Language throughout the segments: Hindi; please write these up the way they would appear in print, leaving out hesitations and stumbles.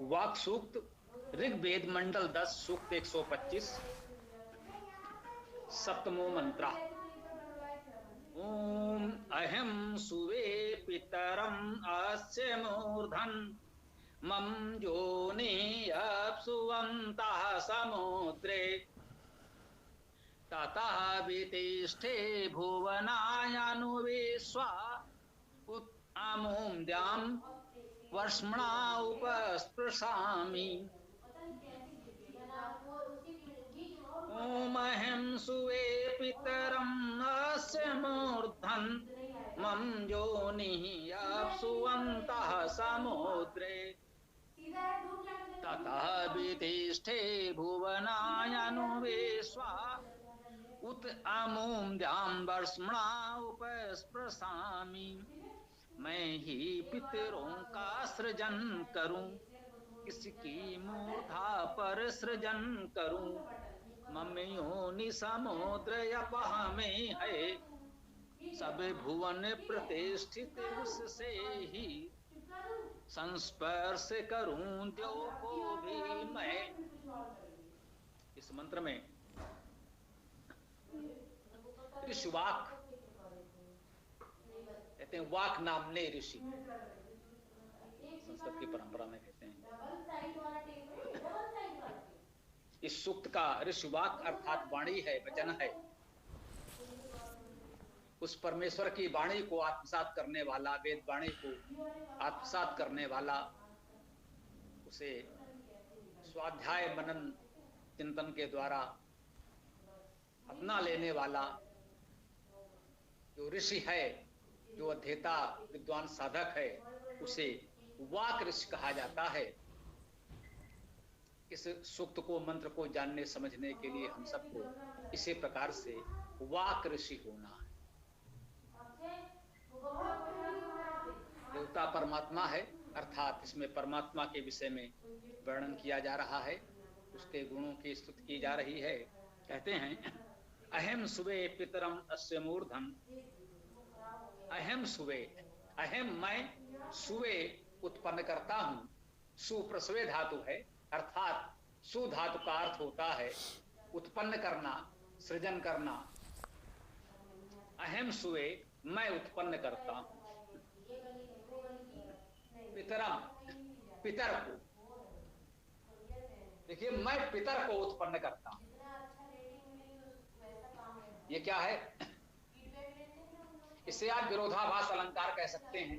वाक सूक्त ऋग्वेद मंडल 10 सूक्त 125 सप्तमो मंत्र। ओम अहम सुवे पितरम अस्य मूर्धन मम योनि अप्सुवन्तः समुद्रे ततः वितिष्ठे भुवनायनुविश्वा अमुं द्यां वर्ष्मणा उपस्पृशामि। ओम अहं सुवे पितरम् अस्य मूर्धन मम योनिः अप्सुवन्तः समुद्रे ततः वितिष्ठे भुवनायनुविश्वा उत अमुं द्यां वर्ष्मणा उपस्पृशामि। मैं ही पितरों का सृजन करूं, किसकी मूर्धा पर सृजन करूं। मम योनि समुद्र यपह में है, सब भुवन प्रतिष्ठित उससे ही संस्पर्श करूं देव को भी मैं। इस मंत्र में ऋषिवाक कहते हैं, वाक नामने ऋषि संस्कृत की परंपरा में कहते हैं। इस सूक्त का ऋषिवाक अर्थात वाणी है, वचन है। उस परमेश्वर की वाणी को आत्मसात करने वाला, वेद वाणी को आत्मसात करने वाला, उसे स्वाध्याय मनन चिंतन के द्वारा अपना लेने वाला जो ऋषि है, जो अध्येता विद्वान साधक है, उसे वाक ऋषि कहा जाता है। इस सूक्त को, मंत्र को जानने समझने के लिए हम सबको इसी प्रकार से वाक ऋषि होना है। देवता परमात्मा है, अर्थात इसमें परमात्मा के विषय में वर्णन किया जा रहा है, उसके गुणों की स्तुति की जा रही है। कहते हैं, अहम सुवे पितरम अस्य मूर्धन। अहम सुवे, अहम मैं, सुवे उत्पन्न करता हूं। सुप्रसवे धातु है, अर्थात सु धातु का अर्थ होता है उत्पन्न करना, सृजन करना। अहम सुवे, मैं उत्पन्न करता हूं। पितरम, पितर को, देखिए, मैं पितर को उत्पन्न करता हूं। ये क्या है? इसे आप विरोधाभास अलंकार कह सकते हैं,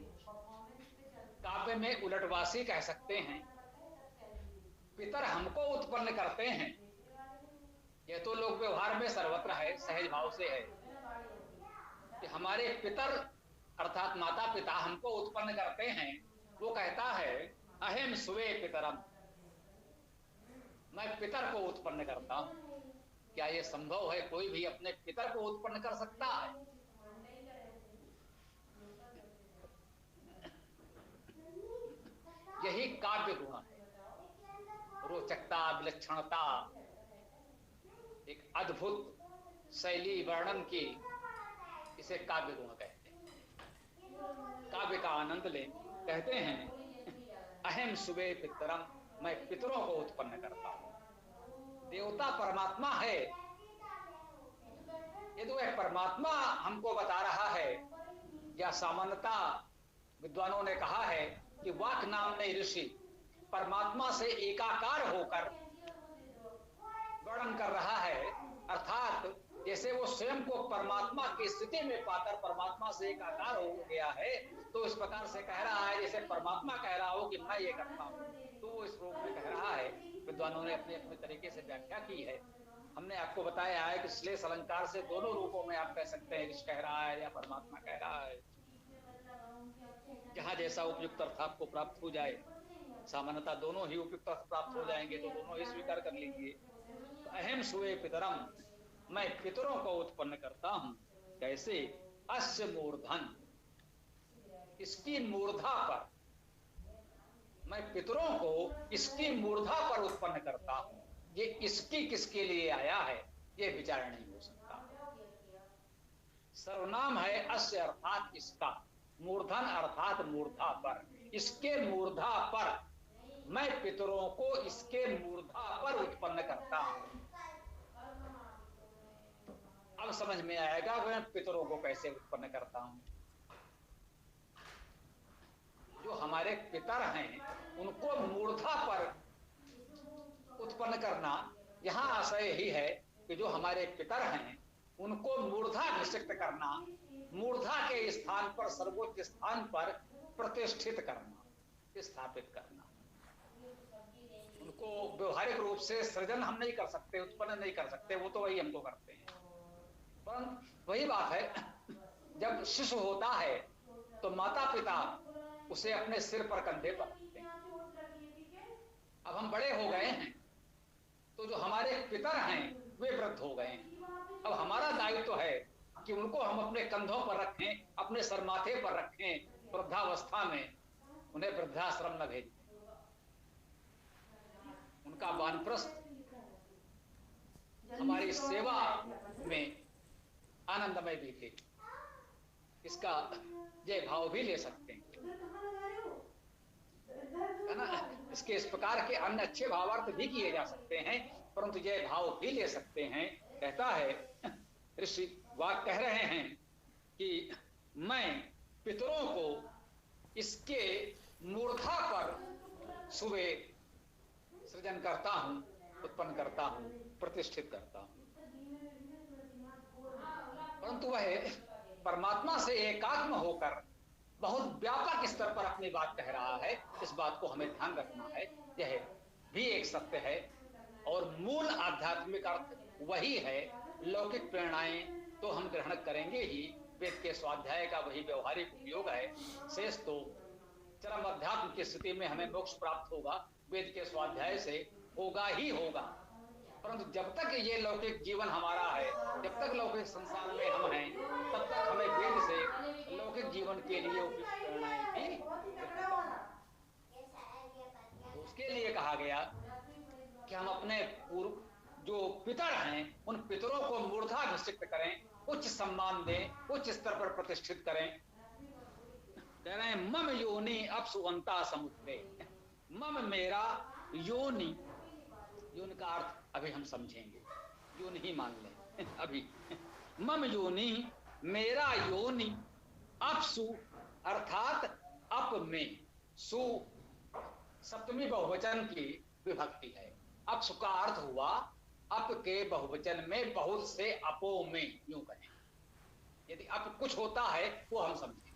काव्य में उलटवासी कह सकते हैं। पितर हमको उत्पन्न करते हैं, यह तो लोक व्यवहार में सर्वत्र है, सहज भाव से है कि हमारे पितर अर्थात माता पिता हमको उत्पन्न करते हैं। वो कहता है, अहम सुवे पितरम, मैं पितर को उत्पन्न करता हूं। क्या यह संभव है? कोई भी अपने पितर को उत्पन्न कर सकता है? यही काव्य गुण है, रोचकता, विलक्षणता, एक अद्भुत शैली वर्णन की, इसे काव्य गुण कहते हैं। काव्य का आनंद ले। कहते हैं, अहम सुवे पितरम, मैं पितरों को उत्पन्न करता हूं। देवता परमात्मा है, यदि वह परमात्मा हमको बता रहा है, या सामान्यता विद्वानों ने कहा है कि वाक नामने ऋषि परमात्मा से एकाकार होकर वर्णन कर रहा है, अर्थात जैसे वो स्वयं को परमात्मा की स्थिति में पाकर परमात्मा से एकाकार हो गया है, तो इस प्रकार से कह रहा है जैसे परमात्मा कह रहा हो कि मैं ये करता हूं। तो वो इस रूप में कह रहा है। विद्वानों ने अपने अपने तरीके से व्याख्या की है। हमने आपको बताया है कि श्लेष अलंकार से दोनों रूपों में आप कह सकते हैं, ऋषि कह रहा है या परमात्मा कह रहा है, जहां जैसा उपयुक्त अर्थ आपको प्राप्त हो जाए। सामान्यतः दोनों ही उपयुक्त अर्थ प्राप्त हो जाएंगे तो दोनों ही स्वीकार कर लीजिए। तो अहम सुवे पितरम, मैं पितरों को उत्पन्न करता हूं। कैसे? अस्य मूर्धन, इसकी मूर्धा पर, मैं पितरों को इसकी मूर्धा पर उत्पन्न करता हूं। ये इसकी किसके लिए आया है, ये विचार नहीं हो सकता। सर्वनाम है अस्य अर्थात इसका, मूर्धन अर्थात मूर्धा पर, इसके मूर्धा पर मैं पितरों को इसके मूर्धा पर उत्पन्न करता हूं। अब समझ में आएगा कि मैं पितरों को कैसे उत्पन्न करता हूं। जो हमारे पितर हैं उनको मूर्धा पर उत्पन्न करना, यहां आशय यही है कि जो हमारे पितर हैं उनको मूर्धा निषिक्त करना, मूर्धा के स्थान पर, सर्वोच्च स्थान पर प्रतिष्ठित करना, स्थापित करना। उनको व्यवहारिक रूप से सृजन हम नहीं कर सकते, उत्पन्न नहीं कर सकते, वो तो वही हमको करते हैं। परंतु वही बात है, जब शिशु होता है तो माता पिता उसे अपने सिर पर, कंधे पर रखते हैं। अब हम बड़े हो गए हैं तो जो हमारे पितर हैं वे वृद्ध हो गए हैं। अब हमारा दायित्व तो है कि उनको हम अपने कंधों पर रखें, अपने सरमाथे पर रखें, वृद्धावस्था में उन्हें वृद्धाश्रम न भेजें। उनका वानप्रस्थ हमारी सेवा में आनंदमय भी थे, इसका जय भाव भी ले सकते हैं, है ना। इसके इस प्रकार के अन्य अच्छे भावार्थ भी किए जा सकते हैं, परंतु जय भाव भी ले सकते हैं। कहता है ऋषि वाक कह रहे हैं कि मैं पितरों को इसके मूर्धा पर सुबह सृजन करता हूं, उत्पन्न करता हूं, प्रतिष्ठित करता हूं। परंतु वह परमात्मा से एकात्म होकर बहुत व्यापक स्तर पर अपनी बात कह रहा है। इस बात को हमें ध्यान रखना है। यह भी एक सत्य है और मूल आध्यात्मिक अर्थ वही है। लौकिक प्रेरणाएं तो हम ग्रहण करेंगे ही, वेद के स्वाध्याय का वही व्यवहारिक उपयोग है। शेष तो चरम अध्यात्म की स्थिति में हमें मोक्ष प्राप्त होगा, वेद के स्वाध्याय से होगा ही होगा। परंतु जब तक ये लौकिक जीवन हमारा है, जब तक लौकिक संसार में हम हैं, तब तक हमें वेद से लौकिक जीवन के लिए उपयुक्त प्रेरणाएं भी, तो उसके लिए कहा गया कि हम अपने पूर्व जो पितर हैं उन पितरों को मूर्धाभिषिक्त करें, उच्च सम्मान दें, उच्च स्तर पर प्रतिष्ठित करें। कह रहे हैं मम योनि अपसुअंता समुद्रे। मम मेरा योनि, योनि का अर्थ अभी हम समझेंगे, योनि ही मान लें अभी। मम योनि मेरा योनि, अपसु अर्थात अप में, सु सप्तमी बहुवचन की विभक्ति है। अपसु का अर्थ हुआ अप के बहुवचन में बहुत से अपो में, यूं कहें। यदि अप कुछ होता है वो हम समझें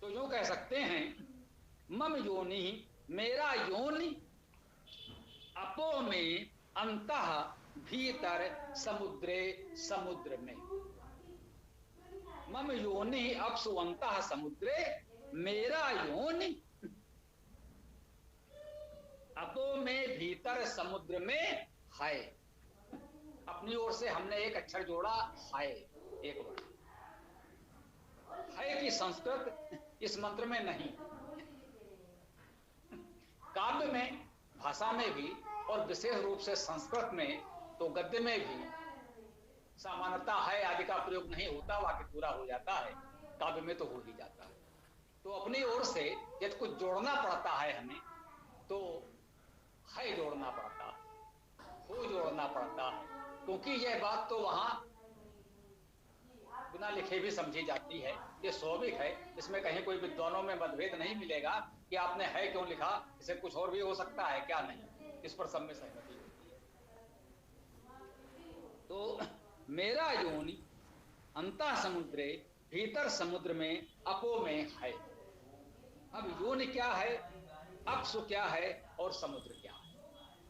तो यूं कह सकते हैं मम योनि मेरा योनि अपो में, अंतः भीतर समुद्रे समुद्र में। मम योनि अपसु अंतः समुद्रे, मेरा योनि अपो में भीतर समुद्र में है। अपनी ओर से हमने एक अक्षर जोड़ा, है, एक वर्ड है कि संस्कृत इस मंत्र में नहीं। काव्य में, भाषा में भी और विशेष रूप से संस्कृत में तो गद्य में भी सामान्यता है आदि का प्रयोग नहीं होता, वाक्य पूरा हो जाता है। काव्य में तो हो ही जाता है। तो अपनी ओर से यदि कुछ जोड़ना पड़ता है हमें तो है जोड़ना पड़ता है, हो जोड़ना पड़ता है, क्योंकि यह बात तो वहां बिना लिखे भी समझी जाती है। ये स्वाभाविक है, इसमें कहीं कोई विद्वानों में मतभेद नहीं मिलेगा कि आपने है क्यों लिखा, इसे कुछ और भी हो सकता है क्या, नहीं, इस पर सब में सहमति होती है। तो मेरा योनि अंतः समुद्रे, भीतर समुद्र में, अपो में है। अब योनि क्या है, अपसु क्या है और समुद्र क्या है,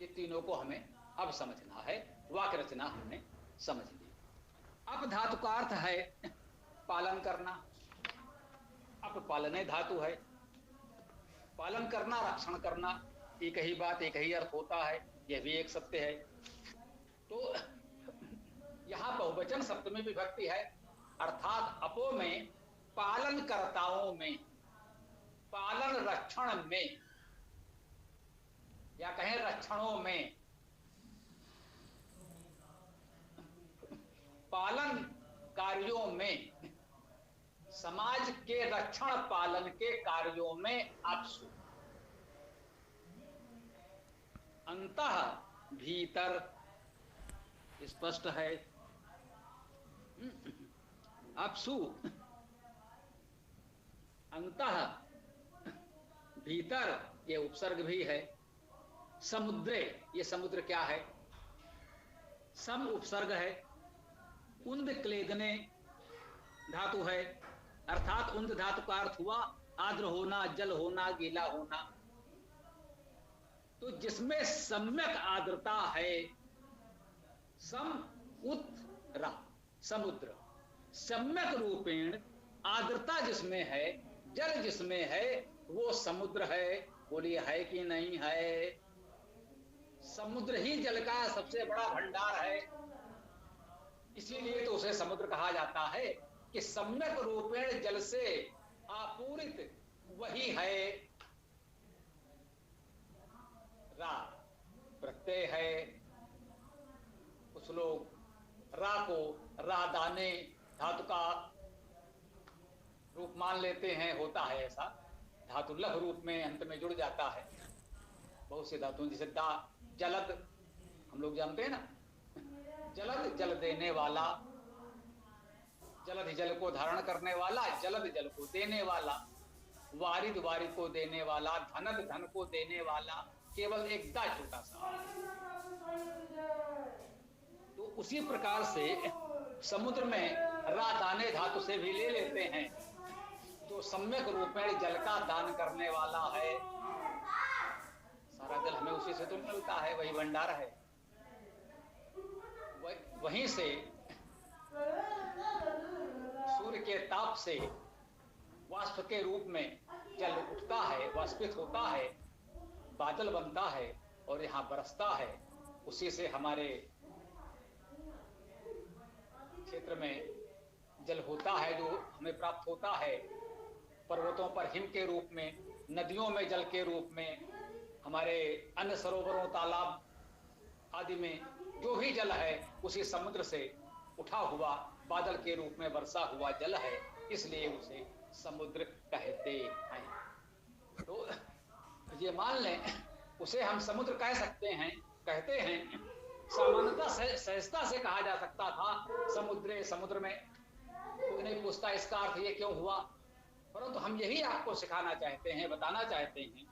ये तीनों को हमें अब समझना है। वाक्य रचना हमने समझ ली। अप धातु का अर्थ है पालन करना। अप पालने धातु है, पालन करना, रक्षण करना, एक ही बात, एक ही अर्थ होता है। यह भी एक सत्य है। तो यहां बहुवचन सप्तमी विभक्ति है, अर्थात अपो में, पालन कर्ताओं में, पालन रक्षण में, या कहें रक्षणों में, पालन कार्यों में, समाज के रक्षण पालन के कार्यों में अपसु। अंतः भीतर स्पष्ट है। अपसु अंतः भीतर ये उपसर्ग भी है। समुद्रे ये समुद्र क्या है? सम उपसर्ग है। उन्द क्लेदने धातु है, अर्थात उन्द धातु का अर्थ हुआ आर्द्र होना, जल होना, गीला होना। तो जिसमें सम्यक आर्द्रता है, सम उत रा समुद्र, सम्यक रूपेण आर्द्रता जिसमें है, जल जिसमें है, वो समुद्र है। बोलिए है कि नहीं है? समुद्र ही जल का सबसे बड़ा भंडार है, इसीलिए तो उसे समुद्र कहा जाता है कि सम्यक रूपेण जल से आपूरित वही है। रा प्रत्यय है। कुछ लोग रा को रादाने धातु का रूप मान लेते हैं, होता है ऐसा। धातु लघु रूप में अंत में जुड़ जाता है। बहुत से धातु जैसे दा, जलद, हम लोग जानते हैं ना, जलद जल देने वाला, जलद जल को धारण करने वाला, जलद जल को देने वाला, वारिद वारिद को देने वाला, धनद धन को देने वाला, केवल एक दा छोटा सा। तो उसी प्रकार से समुद्र में रा दाने धातु से भी ले लेते हैं, जो सम्यक रूप में जल का दान करने वाला है। सारा जल हमें उसी से तो मिलता है, वही भंडार है। वहीं से सूर्य के ताप से वाष्प के रूप में जल उठता है, वाष्पित होता है, बादल बनता है और यहाँ बरसता है। उसी से हमारे क्षेत्र में जल होता है, जो हमें प्राप्त होता है। पर्वतों पर हिम के रूप में, नदियों में जल के रूप में, हमारे अन्य सरोवरों, तालाब आदि में जो भी जल है उसी समुद्र से उठा हुआ बादल के रूप में वर्षा हुआ जल है, इसलिए उसे समुद्र कहते हैं। तो ये मान लें, उसे हम समुद्र कह सकते हैं, कहते हैं। सामान्यतः सहजता से कहा जा सकता था समुद्रे, समुद्र में। कोई नहीं पूछता इसका अर्थ ये क्यों हुआ, परंतु हम यही आपको सिखाना चाहते हैं, बताना चाहते हैं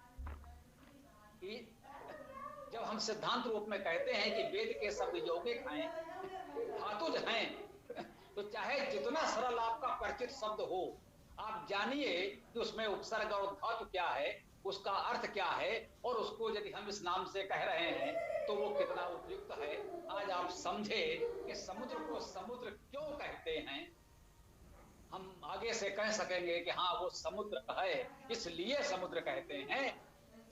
कि जब हम सिद्धांत रूप में कहते हैं कि वेद के शब्द यौगिक हैं, धातुज हैं, तो चाहे जितना सरल आपका परिचित शब्द हो, आप जानिए कि उसमें उपसर्ग और धातु क्या है, उसका अर्थ क्या है, और उसको यदि हम इस नाम से कह रहे हैं तो वो कितना उपयुक्त है। आज आप समझे कि समुद्र को समुद्र क्यों कहते हैं। हम आगे से कह सकेंगे कि हाँ वो समुद्र है, इसलिए समुद्र कहते हैं।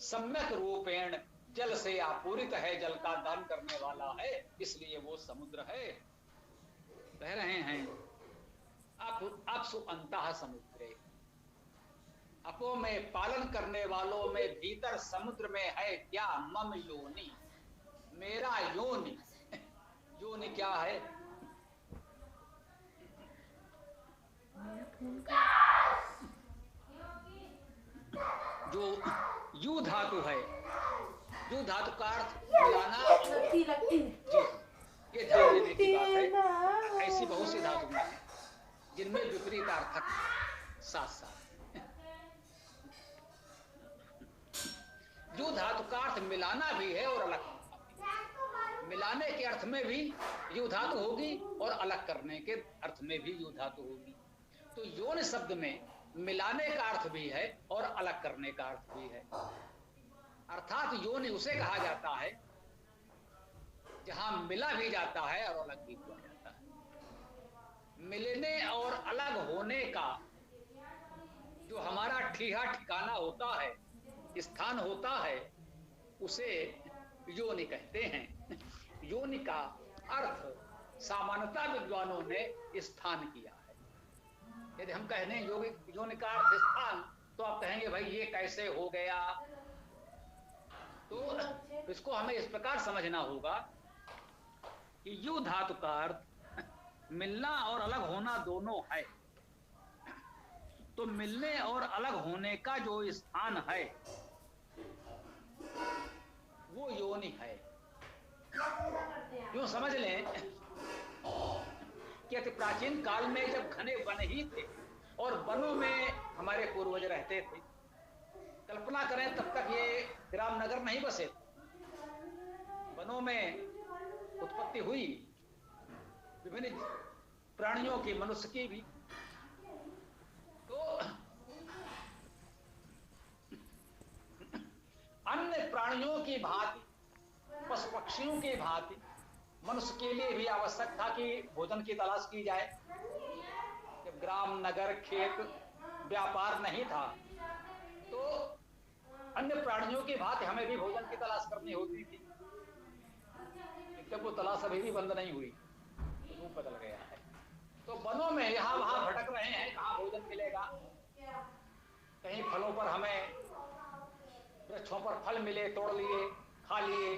सम्यक रूपेण जल से आपूरित है, जल का दान करने वाला है, इसलिए वो समुद्र है। कह रहे हैं अपसु अंतः समुद्रे, अपो में पालन करने वालों में भीतर समुद्र में है क्या? मम योनि, मेरा योनि। योनि क्या है? जो यू धातु है, यू धातु का अर्थ मिलाना। जी, ये ध्यान देने की बात है। ऐसी बहुत सी धातु हैं जिनमें विपरीत अर्थक साथ साथ। जो धातु का अर्थ मिलाना भी है और अलग, मिलाने के अर्थ में भी यू धातु होगी और अलग करने के अर्थ में भी यू धातु होगी। तो योनि शब्द में मिलाने का अर्थ भी है और अलग करने का अर्थ भी है। अर्थात योनि उसे कहा जाता है जहां मिला भी जाता है और अलग भी किया जाता है। मिलने और अलग होने का जो हमारा ठीहा ठिकाना होता है, स्थान होता है, उसे योनि कहते हैं। योनि का अर्थ सामान्यतः विद्वानों ने स्थान किया है। यदि हम कहने योनि का अर्थ स्थान, तो आप कहेंगे भाई ये कैसे हो गया। तो इसको हमें इस प्रकार समझना होगा कि यू धातु का अर्थ मिलना और अलग होना दोनों है। तो मिलने और अलग होने का जो स्थान है वो योनि है। समझ लें कि अति प्राचीन काल में जब घने वन ही थे और वनों में हमारे पूर्वज रहते थे, कल्पना करें तब तक ये ग्राम नगर नहीं बसे थे, वनों में उत्पत्ति हुई विभिन्न प्राणियों की, मनुष्य की भी। तो अन्य प्राणियों की भांति, पशु पक्षियों की भांति मनुष्य के लिए भी आवश्यक था कि भोजन की तलाश की जाए। जब ग्राम नगर खेत व्यापार नहीं था तो अन्य प्राणियों की भांति हमें भी भोजन की तलाश करनी होती थी। जब वो तलाश अभी भी बंद नहीं हुई, रूप बदल गया है। तो वनों में यहाँ वहां भटक रहे हैं, कहाँ भोजन मिलेगा। कहीं फलों पर, हमें वृक्षों पर फल मिले, तोड़ लिए, खा लिए,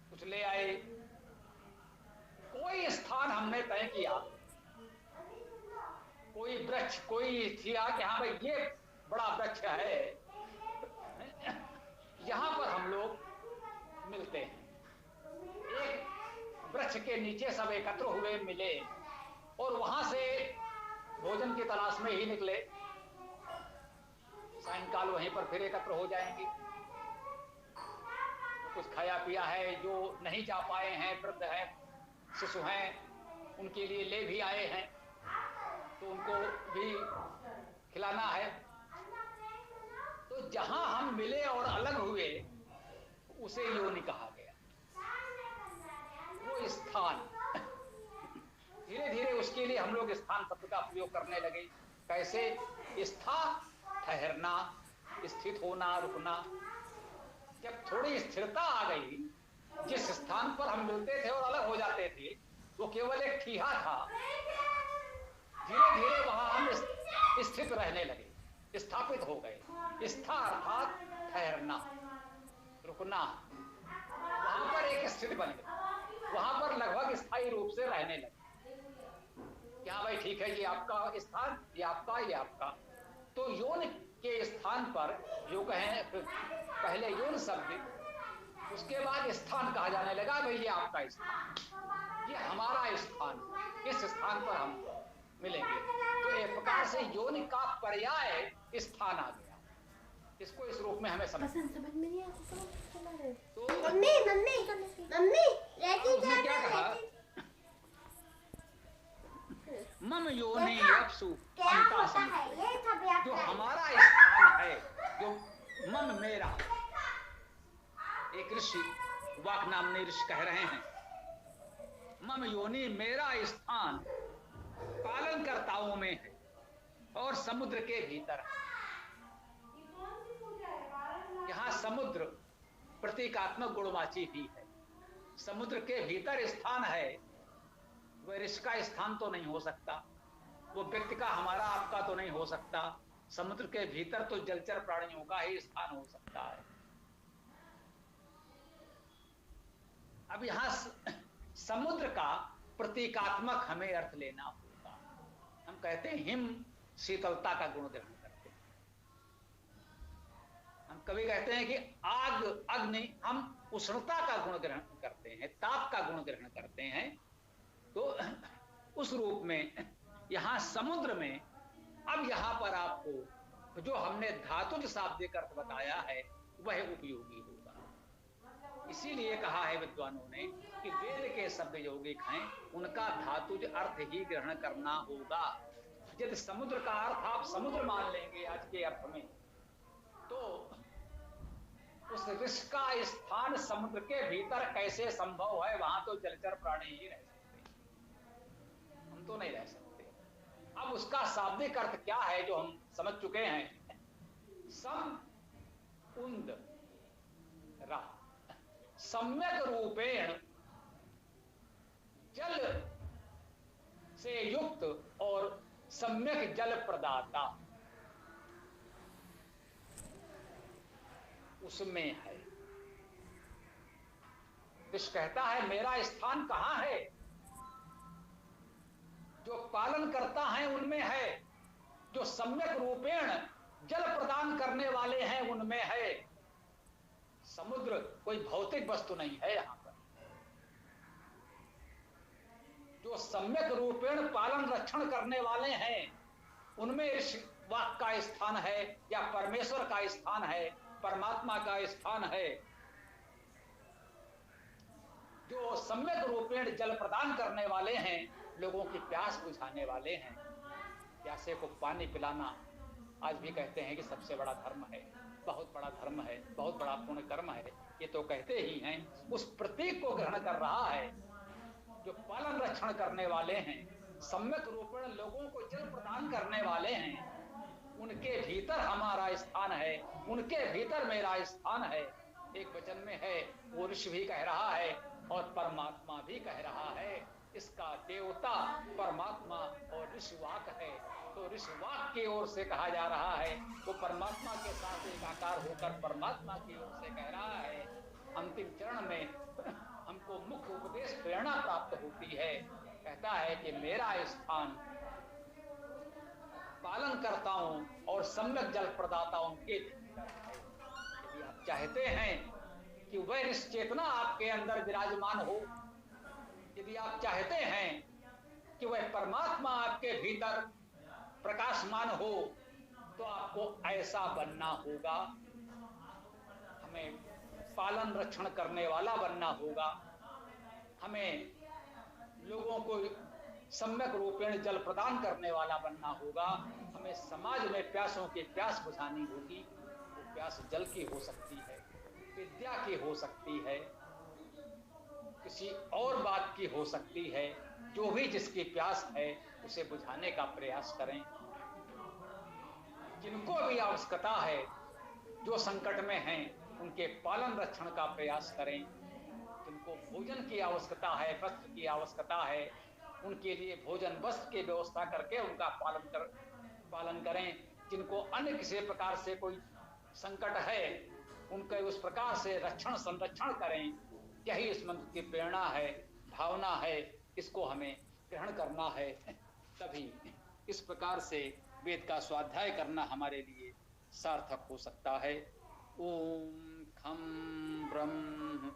कुछ ले आए। कोई स्थान हमने तय किया, कोई वृक्ष, कोई किया कि हाँ भाई ये बड़ा वृक्ष है, यहां पर हम लोग मिलते हैं। एक वृक्ष के नीचे सब एकत्र हुए, मिले और वहां से भोजन की तलाश में ही निकले। सायंकाल वहीं पर फिर एकत्र हो जाएंगे। कुछ खाया पिया है, जो नहीं जा पाए हैं, वृद्ध हैं, शिशु हैं, उनके लिए ले भी आए हैं तो उनको भी खिलाना है। तो जहां हम मिले और अलग हुए उसे योनि कहा गया, वो स्थान। धीरे धीरे उसके लिए हम लोग स्थान शब्द का प्रयोग करने लगे। कैसे? स्था, ठहरना, स्थित होना, रुकना। जब थोड़ी स्थिरता आ गई, जिस स्थान पर हम मिलते थे और अलग हो जाते थे वो केवल एक ठीहा था, धीरे धीरे वहां हम स्थित रहने लगे, स्थापित हो गए। स्था अर्थात ठहरना, रुकना। वहां पर एक स्थिति बन गई, वहां पर लगभग स्थायी रूप से रहने लगे। क्या भाई ठीक है, ये आपका स्थान, ये आपका, ये आपका। तो योनि के स्थान पर जो कहें, पहले योन शब्द, उसके बाद स्थान कहा जाने लगा। भाई ये आपका स्थान, ये हमारा स्थान, इस स्थान पर हम मिलेंगे। तो एक प्रकार से योनि का पर्याय स्थान आ गया। इसको इस रूप में हमें समझ में नहीं आता। तो मम्मी क्या कहा? मम योनि अपसु अंता समुद्र, जो हमारा स्थान है, जो मम मेरा। एक ऋषि, वाक नामने ऋषि कह रहे हैं, मम योनि मेरा स्थान पालनकर्ताओं में है और समुद्र के भीतर। यहां समुद्र प्रतीकात्मक गुणवाची भी है। समुद्र के भीतर स्थान है, वह ऋषि का स्थान तो नहीं हो सकता, वो व्यक्ति का, हमारा, आपका तो नहीं हो सकता। समुद्र के भीतर तो जलचर प्राणियों का ही स्थान हो सकता है। अब यहां समुद्र का प्रतीकात्मक हमें अर्थ लेना होगा। हम कहते हैं हिम शीतलता का गुण ग्रहण करते हैं। हम कभी कहते हैं कि आग, अग्नि, हम उष्णता का गुण ग्रहण करते हैं, ताप का गुण ग्रहण करते हैं। तो उस रूप में यहां समुद्र में, अब यहां पर आपको जो हमने धातुज शाब्दिक अर्थ बताया है वह उपयोगी होगा। इसीलिए कहा है विद्वानों ने कि वेद के शब्द यौगिक हैं, उनका धातुज अर्थ ही ग्रहण करना होगा। यदि समुद्र का अर्थ आप समुद्र मान लेंगे आज के अर्थ में, तो उस ऋषि का स्थान समुद्र के भीतर कैसे संभव है? वहां तो जलचर प्राणी ही रह सकते, हम तो नहीं रह सकते। अब उसका शाब्दिक अर्थ क्या है जो हम समझ चुके हैं? सम उन्द रा, सम्यक रूपेण जल से युक्त और सम्यक जल प्रदाता उसमें है। ऋषि कहता है मेरा स्थान कहां है? जो पालन करता है उनमें है, जो सम्यक रूपेण जल प्रदान करने वाले हैं उनमें है। समुद्र कोई भौतिक वस्तु नहीं है। यहां पर जो सम्यक रूपेण पालन रक्षण करने वाले हैं उनमें ऋषि वाक का स्थान है या परमेश्वर का स्थान है, परमात्मा का स्थान है। जो सम्यक रूपेण जल प्रदान करने वाले हैं, लोगों की प्यास बुझाने वाले हैं। प्यासे को पानी पिलाना आज भी कहते हैं कि सबसे बड़ा धर्म है, बहुत बड़ा धर्म है, बहुत बड़ा पुण्य कर्म है, ये तो कहते ही हैं। उस प्रतीक को ग्रहण कर रहा है जो पालन रक्षण करने वाले हैं, सम्यक रूपेण लोगों को जल प्रदान करने वाले हैं, उनके भीतर हमारा स्थान है, उनके भीतर मेरा स्थान है। एक वचन में है, वो ऋषि भी कह रहा है और परमात्मा भी कह रहा है। इसका देवता परमात्मा और ऋषिवाक है, तो ऋषिवाक की ओर से कहा जा रहा है, वो परमात्मा के साथ एकाकार होकर परमात्मा की ओर से कह रहा है। अंतिम चरण में हमको मुख्य उपदेश प्रेरणा प्राप्त होती है। कहता है कि मेरा स्थान पालन करताओं और सम्यक जल प्रदाताओं के भीतर है। यदि आप चाहते हैं कि वह निश्चेतना आपके अंदर विराजमान हो, यदि आप चाहते हैं कि वह परमात्मा आपके भीतर प्रकाशमान हो, तो आपको ऐसा बनना होगा। हमें पालन रक्षण करने वाला बनना होगा, हमें लोगों को सम्यक रूपेण जल प्रदान करने वाला बनना होगा, हमें समाज में प्यासों की प्यास बुझानी होगी। वो प्यास जल की हो सकती है, विद्या की हो सकती है, किसी और बात की हो सकती है। जो भी जिसकी प्यास है उसे बुझाने का प्रयास करें। जिनको भी आवश्यकता है, जो संकट में हैं, उनके पालन रक्षण का प्रयास करें। जिनको भोजन की आवश्यकता है, वस्त्र की आवश्यकता है, उनके लिए भोजन वस्त्र की व्यवस्था करके उनका पालन करें। जिनको अन्य किसी प्रकार से कोई संकट है, उनके उस प्रकार से रक्षण संरक्षण करें। यही इस मंत्र की प्रेरणा है, भावना है, इसको हमें ग्रहण करना है। तभी इस प्रकार से वेद का स्वाध्याय करना हमारे लिए सार्थक हो सकता है। ओम खम ब्रह्म